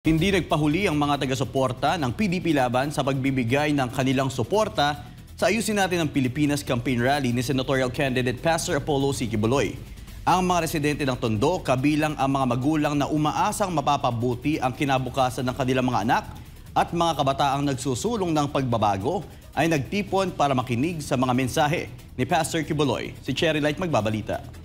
Hindi nagpahuli ang mga taga-suporta ng PDP Laban sa pagbibigay ng kanilang suporta sa Ayusin Natin ang Pilipinas campaign rally ni senatorial candidate Pastor Apollo C. Quiboloy. Ang mga residente ng Tondo, kabilang ang mga magulang na umaasang mapapabuti ang kinabukasan ng kanilang mga anak at mga kabataang nagsusulong ng pagbabago, ay nagtipon para makinig sa mga mensahe ni Pastor Quiboloy. Si Cherry Light magbabalita.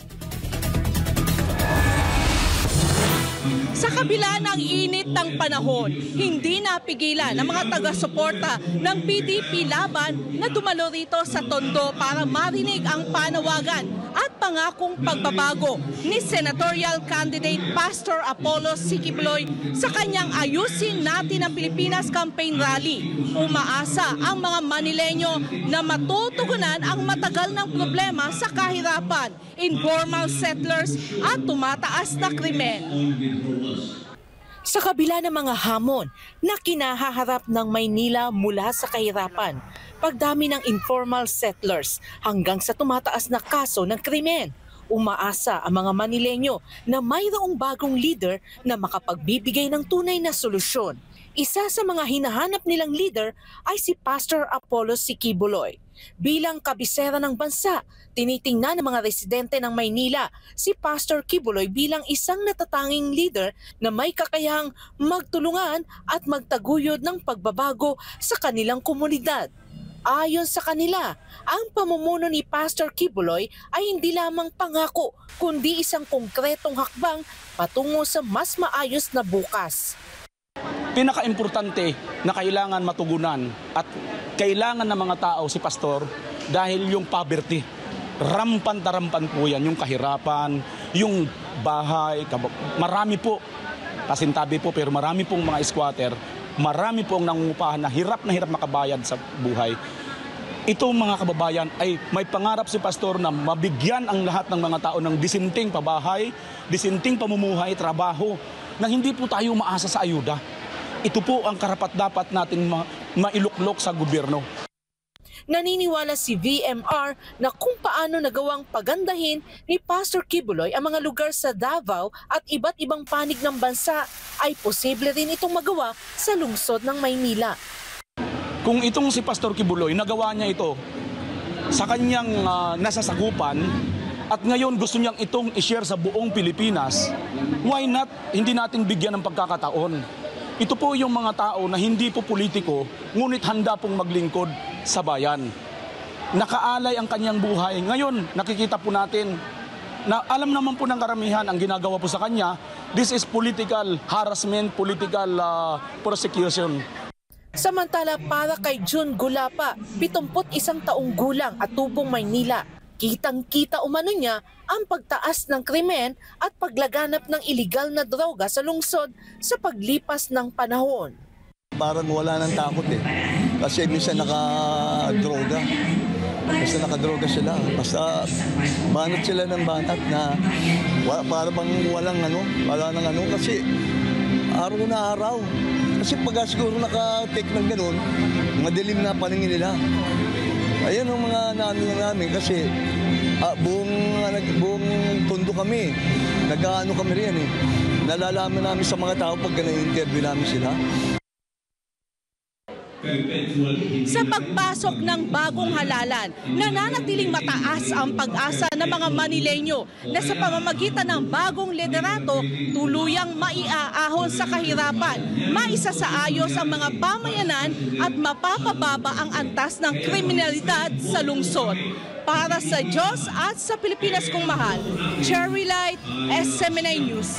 Sa kabila ng init ng panahon, hindi napigilan ng mga taga-suporta ng PDP Laban na dumalo rito sa Tondo para marinig ang panawagan at pangakong pagbabago ni senatorial candidate Pastor Apollo C. Quiboloy sa kanyang Ayusin Natin ang Pilipinas campaign rally. Umaasa ang mga Manileño na matutugunan ang matagal ng problema sa kahirapan, informal settlers at tumataas na krimen. Sa kabila ng mga hamon na kinahaharap ng Maynila mula sa kahirapan, pagdami ng informal settlers hanggang sa tumataas na kaso ng krimen, umaasa ang mga Manileño na mayroong bagong leader na makapagbibigay ng tunay na solusyon. Isa sa mga hinahanap nilang leader ay si Pastor Apollo C. Quiboloy. Bilang kabisera ng bansa, tinitingnan ng mga residente ng Maynila si Pastor Quiboloy bilang isang natatanging leader na may kakayahang magtulungan at magtaguyod ng pagbabago sa kanilang komunidad. Ayon sa kanila, ang pamumuno ni Pastor Quiboloy ay hindi lamang pangako, kundi isang konkretong hakbang patungo sa mas maayos na bukas. Pinaka-importante na kailangan matugunan at kailangan ng mga tao si Pastor dahil yung poverty. Rampan-tarampan po yan, yung kahirapan, yung bahay, marami po, kasintabi po pero marami pong mga squatter, marami pong nangungupahan na hirap makabayad sa buhay. Itong mga kababayan ay may pangarap si Pastor na mabigyan ang lahat ng mga tao ng disinting pabahay, disinting pamumuhay, trabaho, na hindi po tayo maasa sa ayuda. Ito po ang karapat-dapat natin mailuklok sa gobyerno. Naniniwala si VMR na kung paano nagawang pagandahin ni Pastor Quiboloy ang mga lugar sa Davao at iba't ibang panig ng bansa, ay posible rin itong magawa sa lungsod ng Maynila. Kung itong si Pastor Quiboloy, nagawa niya ito sa kanyang nasasakupan at ngayon gusto niyang itong i-share sa buong Pilipinas, why not hindi natin bigyan ng pagkakataon? Ito po yung mga tao na hindi po politiko, ngunit handa pong maglingkod sa bayan. Nakaalay ang kanyang buhay. Ngayon, nakikita po natin na alam naman po ng karamihan ang ginagawa po sa kanya. This is political harassment, political persecution. Samantala para kay June Gulapa, 71 taong gulang at tubong Maynila, kitang-kita umano niya ang pagtaas ng krimen at paglaganap ng iligal na droga sa lungsod sa paglipas ng panahon. Parang wala nang takot eh. Kasi minsan nakadroga. Basta nakadroga sila. Basta banat sila ng banat na para bang wala nang ano kasi araw na araw. Kasi pag siguro naka-take ng ganun, madilim na paningin nila. Ayan ang mga naano namin kasi buong Tondo kami. Nag-aano kami riyan eh. Nalalaman namin sa mga tao pag na-interview namin sila. Sa pagpasok ng bagong halalan, nananatiling mataas ang pag-asa ng mga Manileño na sa pamamagitan ng bagong liderato, tuluyang maiaahon sa kahirapan, maisasaayos ang mga pamayanan at mapapababa ang antas ng kriminalidad sa lungsod. Para sa Diyos at sa Pilipinas kong mahal, Cherry Light, SMNA News.